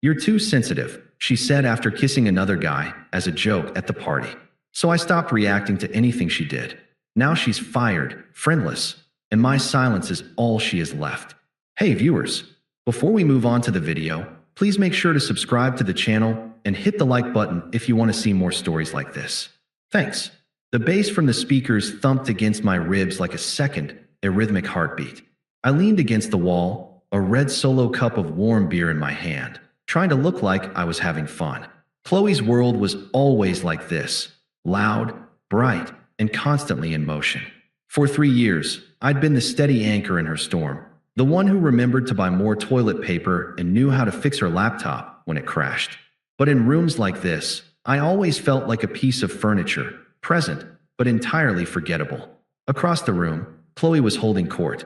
"You're too sensitive," she said after kissing another guy as a joke at the party. So I stopped reacting to anything she did. Now she's fired, friendless, and my silence is all she has left. Hey viewers, before we move on to the video, please make sure to subscribe to the channel and hit the like button if you want to see more stories like this. Thanks. The bass from the speakers thumped against my ribs like a second, arrhythmic heartbeat. I leaned against the wall, a red solo cup of warm beer in my hand, trying to look like I was having fun. Qley's world was always like this, loud, bright, and constantly in motion. For 3 years, I'd been the steady anchor in her storm, the one who remembered to buy more toilet paper and knew how to fix her laptop when it crashed. But in rooms like this, I always felt like a piece of furniture, present, but entirely forgettable. Across the room, Qley was holding court.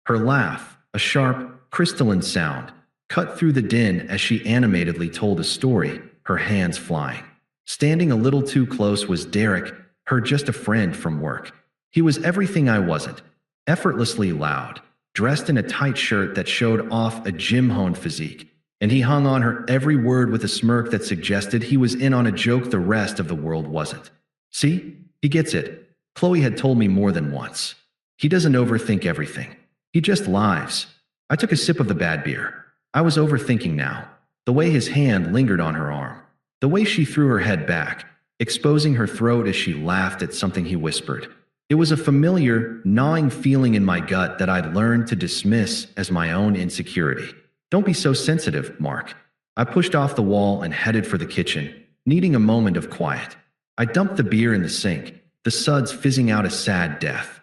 Her laugh, a sharp, crystalline sound, cut through the din as she animatedly told a story, her hands flying. Standing a little too close was Derek, her just a friend from work. He was everything I wasn't. Effortlessly loud, dressed in a tight shirt that showed off a gym-honed physique, and he hung on her every word with a smirk that suggested he was in on a joke the rest of the world wasn't. See? He gets it. Qley had told me more than once. He doesn't overthink everything. He just lives. I took a sip of the bad beer. I was overthinking now. The way his hand lingered on her arm. The way she threw her head back, exposing her throat as she laughed at something he whispered. It was a familiar, gnawing feeling in my gut that I'd learned to dismiss as my own insecurity. Don't be so sensitive, Mark. I pushed off the wall and headed for the kitchen, needing a moment of quiet. I dumped the beer in the sink, the suds fizzing out a sad death.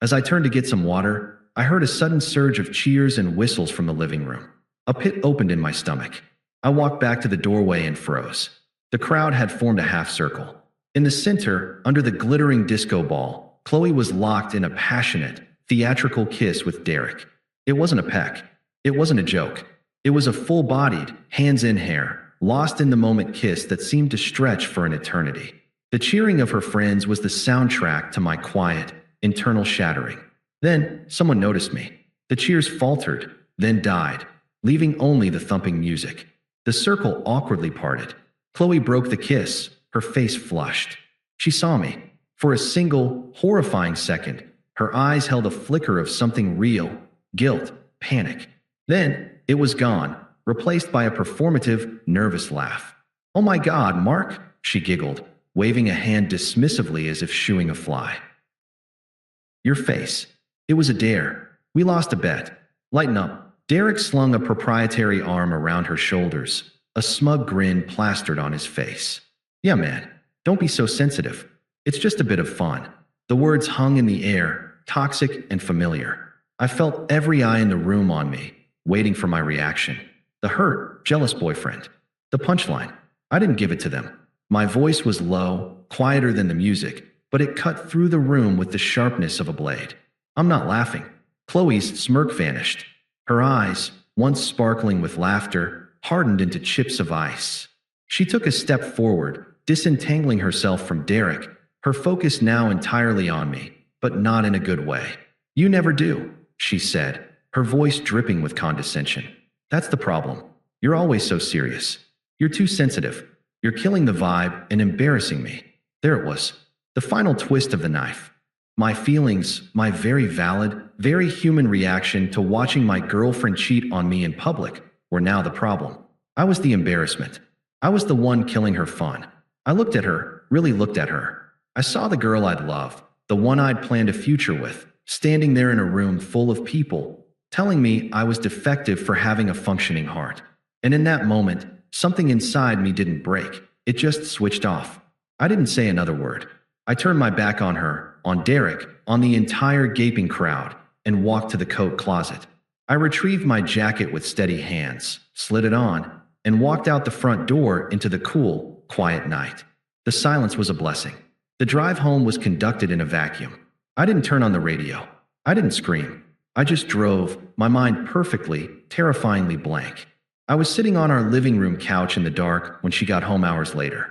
As I turned to get some water, I heard a sudden surge of cheers and whistles from the living room. A pit opened in my stomach. I walked back to the doorway and froze. The crowd had formed a half circle. In the center, under the glittering disco ball, Qley was locked in a passionate, theatrical kiss with Derek. It wasn't a peck. It wasn't a joke. It was a full-bodied, hands-in-hair, lost-in-the-moment kiss that seemed to stretch for an eternity. The cheering of her friends was the soundtrack to my quiet, internal shattering. Then, someone noticed me. The cheers faltered, then died, leaving only the thumping music. The circle awkwardly parted. Qley broke the kiss, her face flushed. She saw me. For a single, horrifying second, her eyes held a flicker of something real, guilt, panic. Then, it was gone, replaced by a performative, nervous laugh. "Oh my God, Mark," she giggled, waving a hand dismissively as if shooing a fly. "Your face. It was a dare. We lost a bet. Lighten up." Derek slung a proprietary arm around her shoulders, a smug grin plastered on his face. "Yeah, man. Don't be so sensitive. It's just a bit of fun." The words hung in the air, toxic and familiar. I felt every eye in the room on me, waiting for my reaction. The hurt, jealous boyfriend. The punchline. I didn't give it to them. My voice was low, quieter than the music, but it cut through the room with the sharpness of a blade. "I'm not laughing." Qley's smirk vanished. Her eyes, once sparkling with laughter, hardened into chips of ice. She took a step forward, disentangling herself from Derek, her focus now entirely on me, but not in a good way. "You never do," she said, her voice dripping with condescension. "That's the problem. You're always so serious. You're too sensitive. You're killing the vibe and embarrassing me." There it was, the final twist of the knife. My feelings, my very valid, very human reaction to watching my girlfriend cheat on me in public, were now the problem. I was the embarrassment. I was the one killing her fun. I looked at her, really looked at her. I saw the girl I'd love, the one I'd planned a future with, standing there in a room full of people, telling me I was defective for having a functioning heart. And in that moment, something inside me didn't break. It just switched off. I didn't say another word. I turned my back on her, on Derek, on the entire gaping crowd, and walked to the coat closet. I retrieved my jacket with steady hands, slid it on, and walked out the front door into the cool, quiet night. The silence was a blessing. The drive home was conducted in a vacuum. I didn't turn on the radio. I didn't scream. I just drove, my mind perfectly, terrifyingly blank. I was sitting on our living room couch in the dark when she got home hours later.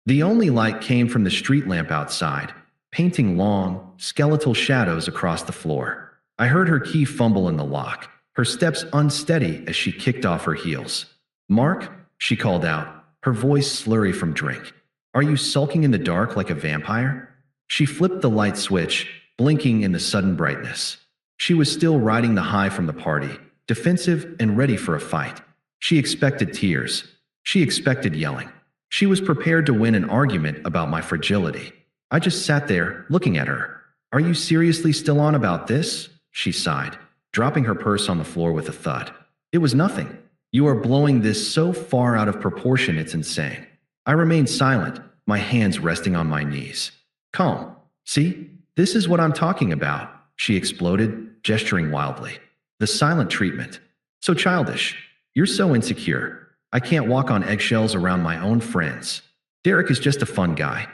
The only light came from the street lamp outside, painting long, skeletal shadows across the floor. I heard her key fumble in the lock. her steps unsteady as she kicked off her heels. "Mark," she called out, her voice slurry from drink. "Are you sulking in the dark like a vampire?" She flipped the light switch, blinking in the sudden brightness. She was still riding the high from the party, defensive and ready for a fight. She expected tears. She expected yelling. She was prepared to win an argument about my fragility. I just sat there, looking at her. "Are you seriously still on about this?" she sighed, dropping her purse on the floor with a thud. "It was nothing. You are blowing this so far out of proportion it's insane." I remained silent, my hands resting on my knees. "Calm. See? This is what I'm talking about," she exploded, gesturing wildly. "The silent treatment. So childish. You're so insecure. I can't walk on eggshells around my own friends. Derek is just a fun guy.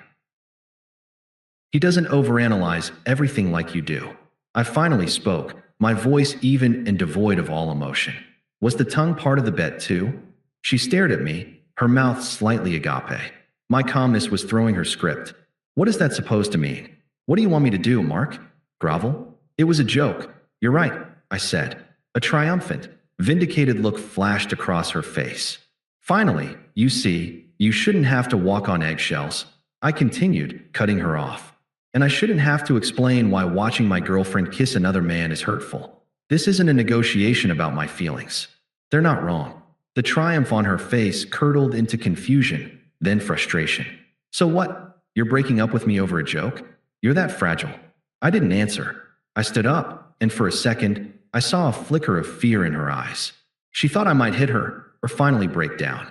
He doesn't overanalyze everything like you do." I finally spoke, my voice even and devoid of all emotion. "Was the tongue part of the bet too?" She stared at me, her mouth slightly agape. My calmness was throwing her script. "What is that supposed to mean? What do you want me to do, Mark? Grovel?" "It was a joke. You're right," I said. A triumphant, vindicated look flashed across her face. "Finally, you see, you shouldn't have to walk on eggshells," I continued, cutting her off. "And I shouldn't have to explain why watching my girlfriend kiss another man is hurtful. This isn't a negotiation about my feelings. They're not wrong." The triumph on her face curdled into confusion, then frustration. "So what? You're breaking up with me over a joke? You're that fragile?" I didn't answer. I stood up, and for a second, I saw a flicker of fear in her eyes. She thought I might hit her, or finally break down.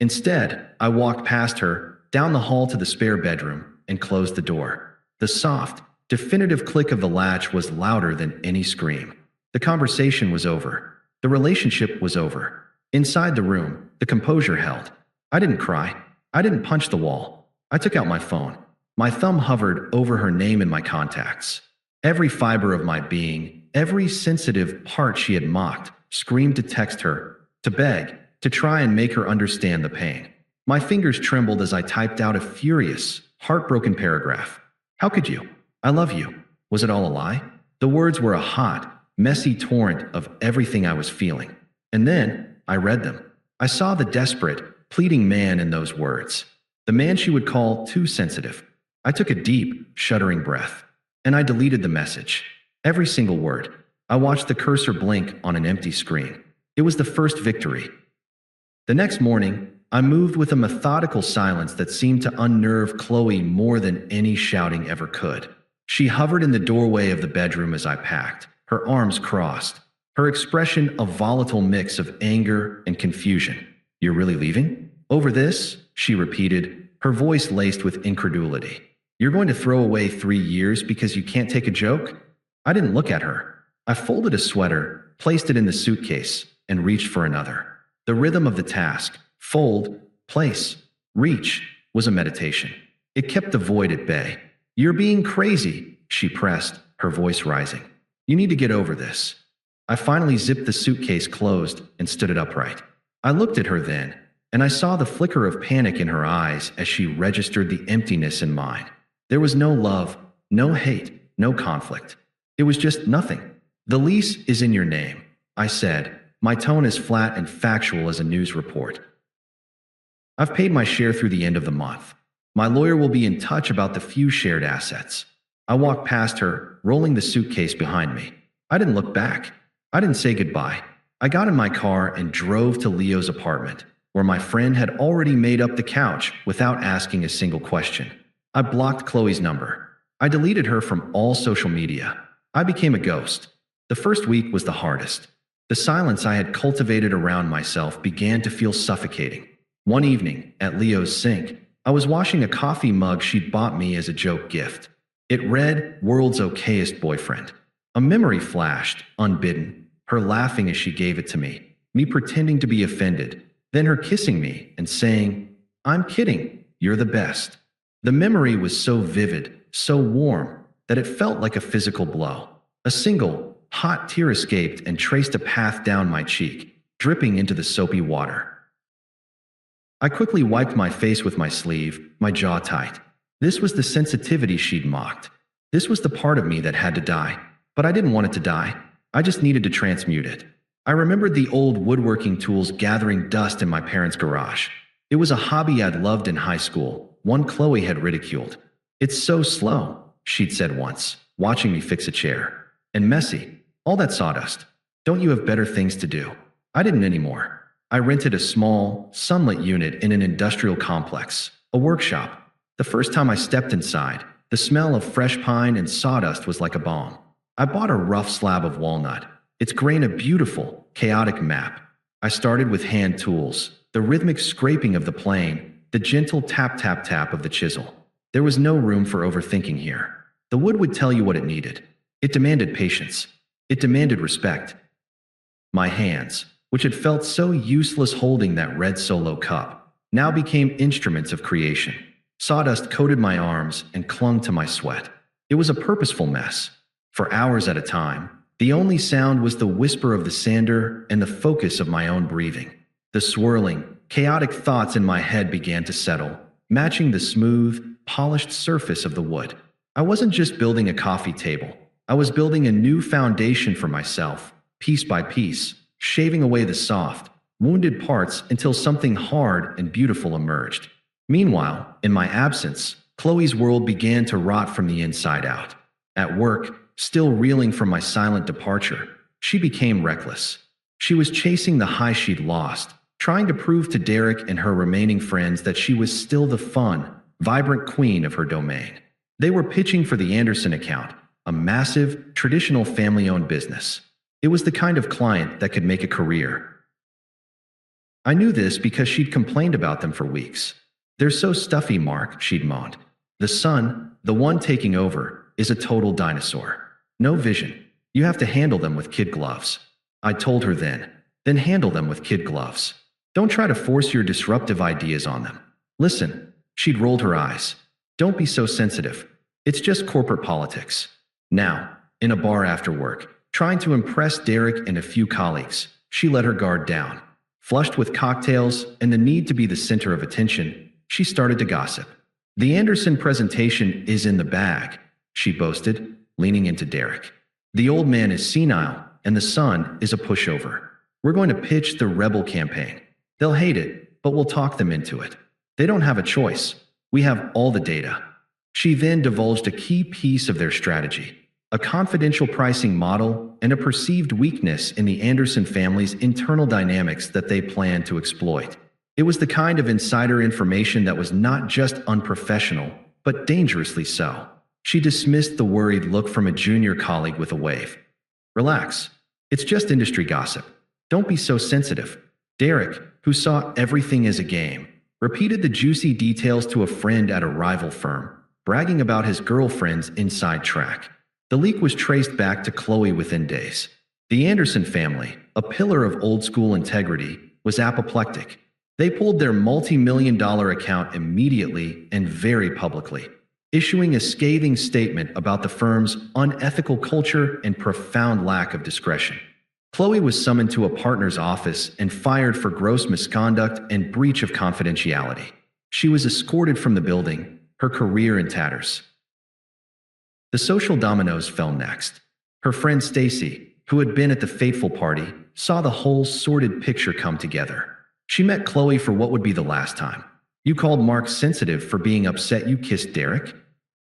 Instead, I walked past her, down the hall to the spare bedroom, and closed the door. The soft, definitive click of the latch was louder than any scream. The conversation was over. The relationship was over. Inside the room, the composure held. I didn't cry. I didn't punch the wall. I took out my phone. My thumb hovered over her name in my contacts. Every fiber of my being, every sensitive part she had mocked, screamed to text her, to beg, to try and make her understand the pain. My fingers trembled as I typed out a furious, heartbroken paragraph. "How could you? I love you. Was it all a lie?" The words were a hot, messy torrent of everything I was feeling. And then I read them. I saw the desperate, pleading man in those words. The man she would call too sensitive. I took a deep, shuddering breath. And I deleted the message. Every single word. I watched the cursor blink on an empty screen. It was the first victory. The next morning, I moved with a methodical silence that seemed to unnerve Qley more than any shouting ever could. She hovered in the doorway of the bedroom as I packed, her arms crossed, her expression a volatile mix of anger and confusion. "You're really leaving? Over this?" she repeated, her voice laced with incredulity. "You're going to throw away 3 years because you can't take a joke?" I didn't look at her. I folded a sweater, placed it in the suitcase, and reached for another. The rhythm of the task, fold, place, reach, was a meditation. It kept the void at bay. "You're being crazy," she pressed, her voice rising. "You need to get over this." I finally zipped the suitcase closed and stood it upright. I looked at her then, and I saw the flicker of panic in her eyes as she registered the emptiness in mine. There was no love, no hate, no conflict. It was just nothing. "The lease is in your name," I said, my tone as flat and factual as a news report. "I've paid my share through the end of the month. My lawyer will be in touch about the few shared assets." I walked past her, rolling the suitcase behind me. I didn't look back. I didn't say goodbye. I got in my car and drove to Leo's apartment, where my friend had already made up the couch without asking a single question. I blocked Qley's number. I deleted her from all social media. I became a ghost. The first week was the hardest. The silence I had cultivated around myself began to feel suffocating. One evening, at Leo's sink, I was washing a coffee mug she'd bought me as a joke gift. It read, "World's okayest boyfriend." A memory flashed, unbidden, her laughing as she gave it to me pretending to be offended, then her kissing me and saying, "I'm kidding, you're the best." The memory was so vivid, so warm, that it felt like a physical blow. A single, hot tear escaped and traced a path down my cheek, dripping into the soapy water. I quickly wiped my face with my sleeve, my jaw tight. This was the sensitivity she'd mocked. This was the part of me that had to die. But I didn't want it to die. I just needed to transmute it. I remembered the old woodworking tools gathering dust in my parents' garage. It was a hobby I'd loved in high school, one Qley had ridiculed. "It's so slow," she'd said once, watching me fix a chair. "And messy. All that sawdust. Don't you have better things to do?" I didn't anymore. I rented a small, sunlit unit in an industrial complex, a workshop. The first time I stepped inside, the smell of fresh pine and sawdust was like a balm. I bought a rough slab of walnut, its grain a beautiful, chaotic map. I started with hand tools, the rhythmic scraping of the plane, the gentle tap-tap-tap of the chisel. There was no room for overthinking here. The wood would tell you what it needed. It demanded patience. It demanded respect. My hands, which had felt so useless holding that red Solo cup, now became instruments of creation. Sawdust coated my arms and clung to my sweat. It was a purposeful mess. For hours at a time, the only sound was the whisper of the sander and the focus of my own breathing. The swirling, chaotic thoughts in my head began to settle, matching the smooth, polished surface of the wood. I wasn't just building a coffee table. I was building a new foundation for myself, piece by piece, shaving away the soft, wounded parts until something hard and beautiful emerged. Meanwhile, in my absence, Chloe's world began to rot from the inside out. At work, still reeling from my silent departure, she became reckless. She was chasing the high she'd lost, trying to prove to Derek and her remaining friends that she was still the fun, vibrant queen of her domain. They were pitching for the Anderson account, a massive, traditional family-owned business. It was the kind of client that could make a career. I knew this because she'd complained about them for weeks. "They're so stuffy, Mark," she'd moaned. "The son, the one taking over, is a total dinosaur. No vision. You have to handle them with kid gloves." I told her then handle them with kid gloves. Don't try to force your disruptive ideas on them. Listen, she'd rolled her eyes. Don't be so sensitive. It's just corporate politics. Now, in a bar after work, trying to impress Derek and a few colleagues, she let her guard down. Flushed with cocktails and the need to be the center of attention, she started to gossip. "The Anderson presentation is in the bag," she boasted, leaning into Derek. "The old man is senile, and the son is a pushover. We're going to pitch the rebel campaign. They'll hate it, but we'll talk them into it. They don't have a choice. We have all the data." She then divulged a key piece of their strategy, a confidential pricing model and a perceived weakness in the Anderson family's internal dynamics that they planned to exploit. It was the kind of insider information that was not just unprofessional, but dangerously so. She dismissed the worried look from a junior colleague with a wave. "Relax. It's just industry gossip. Don't be so sensitive." Derek, who saw everything as a game, repeated the juicy details to a friend at a rival firm, bragging about his girlfriend's inside track. The leak was traced back to Chloe within days. The Anderson family, a pillar of old-school integrity, was apoplectic. They pulled their multi-million-dollar account immediately and very publicly, issuing a scathing statement about the firm's unethical culture and profound lack of discretion. Chloe was summoned to a partner's office and fired for gross misconduct and breach of confidentiality. She was escorted from the building, her career in tatters. The social dominoes fell next. Her friend Stacy, who had been at the fateful party, saw the whole sordid picture come together. She met Chloe for what would be the last time. "You called Mark sensitive for being upset you kissed Derek?"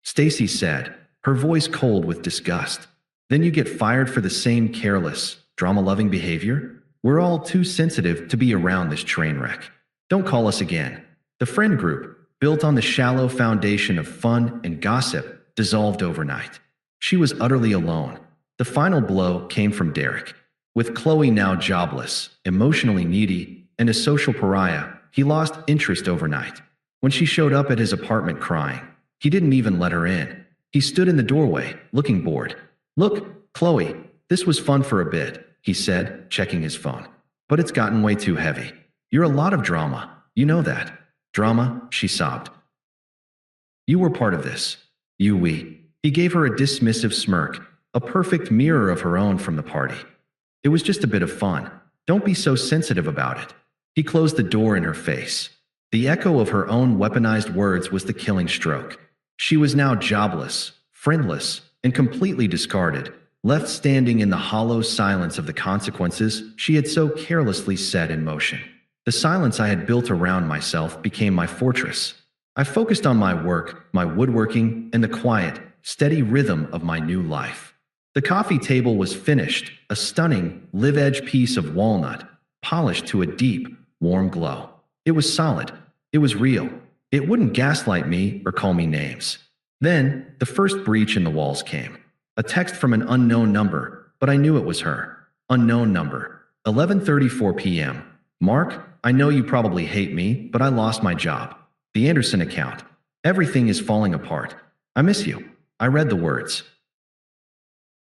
Stacy said, her voice cold with disgust. "Then you get fired for the same careless, drama-loving behavior? We're all too sensitive to be around this train wreck. Don't call us again." The friend group, built on the shallow foundation of fun and gossip, dissolved overnight. She was utterly alone. The final blow came from Derek. With Chloe now jobless, emotionally needy, and a social pariah, he lost interest overnight. When she showed up at his apartment crying, he didn't even let her in. He stood in the doorway, looking bored. "Look, Chloe, this was fun for a bit," he said, checking his phone. "But it's gotten way too heavy. You're a lot of drama. You know that." "Drama?" she sobbed. "You were part of this. We." He gave her a dismissive smirk, a perfect mirror of her own from the party. "It was just a bit of fun. Don't be so sensitive about it." He closed the door in her face. The echo of her own weaponized words was the killing stroke. She was now jobless, friendless, and completely discarded. left standing in the hollow silence of the consequences she had so carelessly set in motion. The silence I had built around myself became my fortress. I focused on my work, my woodworking, and the quiet, steady rhythm of my new life. The coffee table was finished, a stunning, live-edge piece of walnut, polished to a deep, warm glow. It was solid. It was real. It wouldn't gaslight me or call me names. Then, the first breach in the walls came. A text from an unknown number, but I knew it was her. Unknown number. 11:34 p.m. Mark, I know you probably hate me, but I lost my job. The Anderson account. Everything is falling apart. I miss you. I read the words.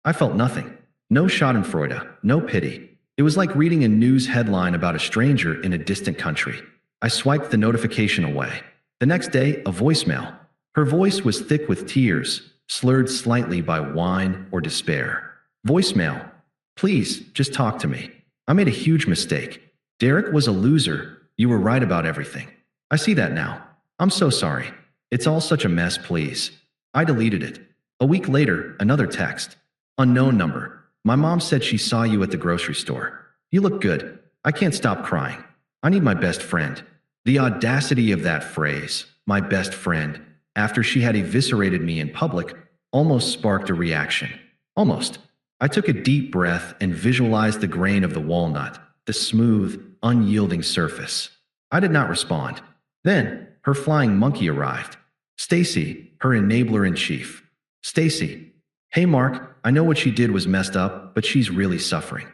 I felt nothing. No schadenfreude, no pity. It was like reading a news headline about a stranger in a distant country. I swiped the notification away. The next day, a voicemail. Her voice was thick with tears, slurred slightly by wine or despair. Voicemail. Please, just talk to me. I made a huge mistake. Derek was a loser. You were right about everything. I see that now. I'm so sorry. It's all such a mess, please. I deleted it. A week later, another text. Unknown number. My mom said she saw you at the grocery store. You look good. I can't stop crying. I need my best friend. The audacity of that phrase, my best friend, after she had eviscerated me in public, almost sparked a reaction. Almost. I took a deep breath and visualized the grain of the walnut, the smooth, unyielding surface. I did not respond. Then, her flying monkey arrived. Stacy, her enabler-in-chief. Stacy. Hey Mark, I know what she did was messed up, but she's really suffering.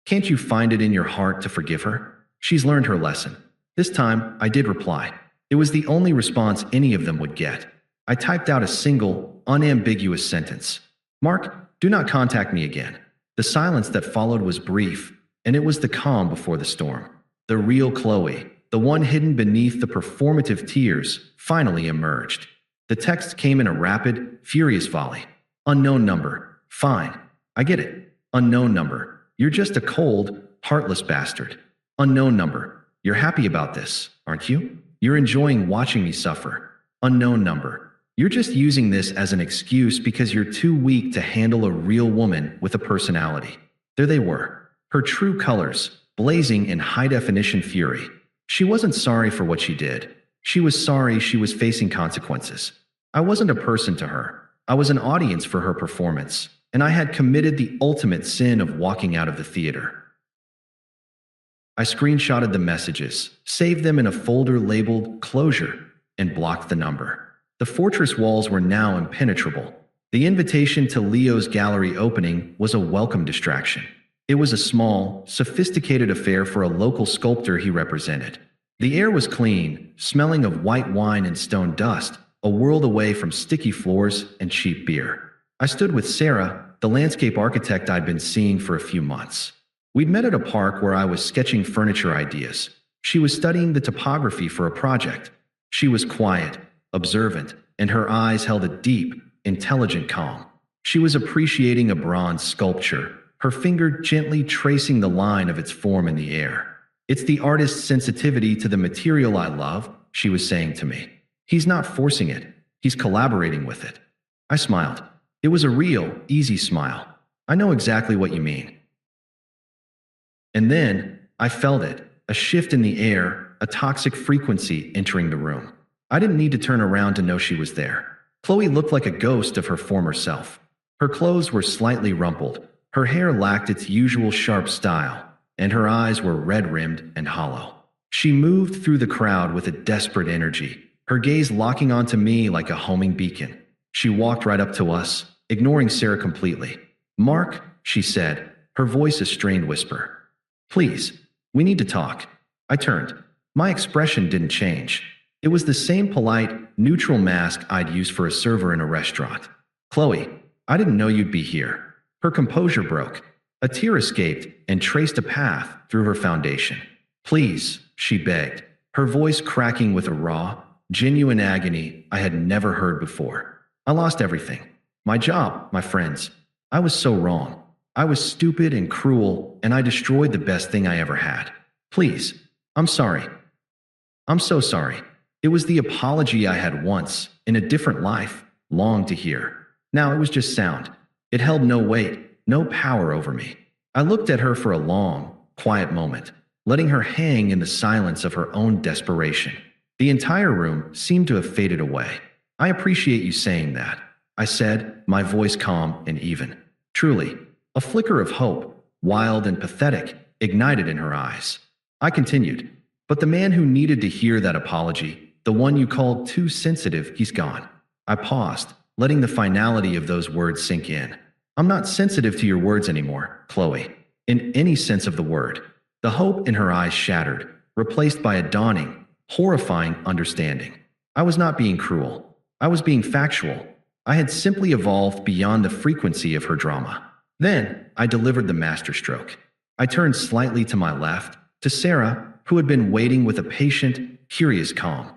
Can't you find it in your heart to forgive her? She's learned her lesson. This time, I did reply. It was the only response any of them would get. I typed out a single, unambiguous sentence. Mark, do not contact me again. The silence that followed was brief, and it was the calm before the storm. The real Qley, the one hidden beneath the performative tears, finally emerged. The text came in a rapid, furious volley. Unknown number. Fine. I get it. Unknown number. You're just a cold, heartless bastard. Unknown number. You're happy about this, aren't you? You're enjoying watching me suffer. Unknown number. You're just using this as an excuse because you're too weak to handle a real woman with a personality. There they were. Her true colors, blazing in high-definition fury. She wasn't sorry for what she did. She was sorry she was facing consequences. I wasn't a person to her. I was an audience for her performance, and I had committed the ultimate sin of walking out of the theater. I screenshotted the messages, saved them in a folder labeled Closure, and blocked the number. The fortress walls were now impenetrable. The invitation to Leo's gallery opening was a welcome distraction. It was a small, sophisticated affair for a local sculptor he represented. The air was clean, smelling of white wine and stone dust, a world away from sticky floors and cheap beer. I stood with Sarah, the landscape architect I'd been seeing for a few months. We'd met at a park where I was sketching furniture ideas. She was studying the topography for a project. She was quiet, observant, and her eyes held a deep, intelligent calm. She was appreciating a bronze sculpture, her finger gently tracing the line of its form in the air. It's the artist's sensitivity to the material I love, she was saying to me. He's not forcing it. He's collaborating with it. I smiled. It was a real, easy smile. I know exactly what you mean. And then, I felt it, a shift in the air, a toxic frequency entering the room. I didn't need to turn around to know she was there. Qley looked like a ghost of her former self. Her clothes were slightly rumpled, her hair lacked its usual sharp style, and her eyes were red-rimmed and hollow. She moved through the crowd with a desperate energy, her gaze locking onto me like a homing beacon. She walked right up to us, ignoring Sarah completely. Mark, she said, her voice a strained whisper. Please, we need to talk. I turned. My expression didn't change. It was the same polite, neutral mask I'd use for a server in a restaurant. Qley, I didn't know you'd be here. Her composure broke. A tear escaped and traced a path through her foundation. Please, she begged, her voice cracking with a raw, genuine agony I had never heard before. I lost everything. My job, my friends. I was so wrong. I was stupid and cruel, and I destroyed the best thing I ever had. Please, I'm sorry. I'm so sorry. It was the apology I had once, in a different life, longed to hear. Now it was just sound. It held no weight, no power over me. I looked at her for a long, quiet moment, letting her hang in the silence of her own desperation. The entire room seemed to have faded away. I appreciate you saying that, I said, my voice calm and even. Truly, a flicker of hope, wild and pathetic, ignited in her eyes. I continued, but the man who needed to hear that apology, the one you called too sensitive, he's gone. I paused, letting the finality of those words sink in. I'm not sensitive to your words anymore, Qley. In any sense of the word. The hope in her eyes shattered, replaced by a dawning, horrifying understanding. I was not being cruel. I was being factual. I had simply evolved beyond the frequency of her drama. Then, I delivered the masterstroke. I turned slightly to my left, to Sarah, who had been waiting with a patient, curious calm.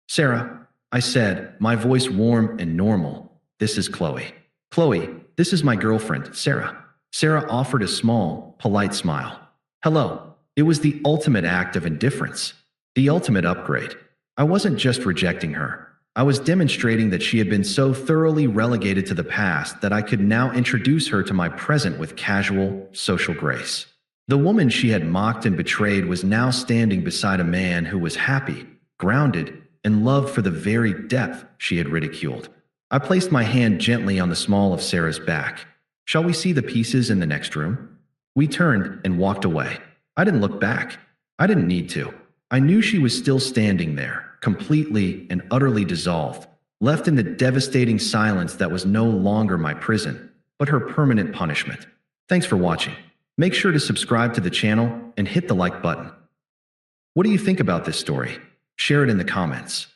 Sarah, I said, my voice warm and normal, this is Qley. Qley, this is my girlfriend, Sarah. Sarah offered a small, polite smile. Hello. It was the ultimate act of indifference. The ultimate upgrade. I wasn't just rejecting her. I was demonstrating that she had been so thoroughly relegated to the past that I could now introduce her to my present with casual, social grace. The woman she had mocked and betrayed was now standing beside a man who was happy, grounded, and loved for the very depth she had ridiculed. I placed my hand gently on the small of Sarah's back. Shall we see the pieces in the next room? We turned and walked away. I didn't look back. I didn't need to. I knew she was still standing there, completely and utterly dissolved, left in the devastating silence that was no longer my prison, but her permanent punishment. Thanks for watching. Make sure to subscribe to the channel and hit the like button. What do you think about this story? Share it in the comments.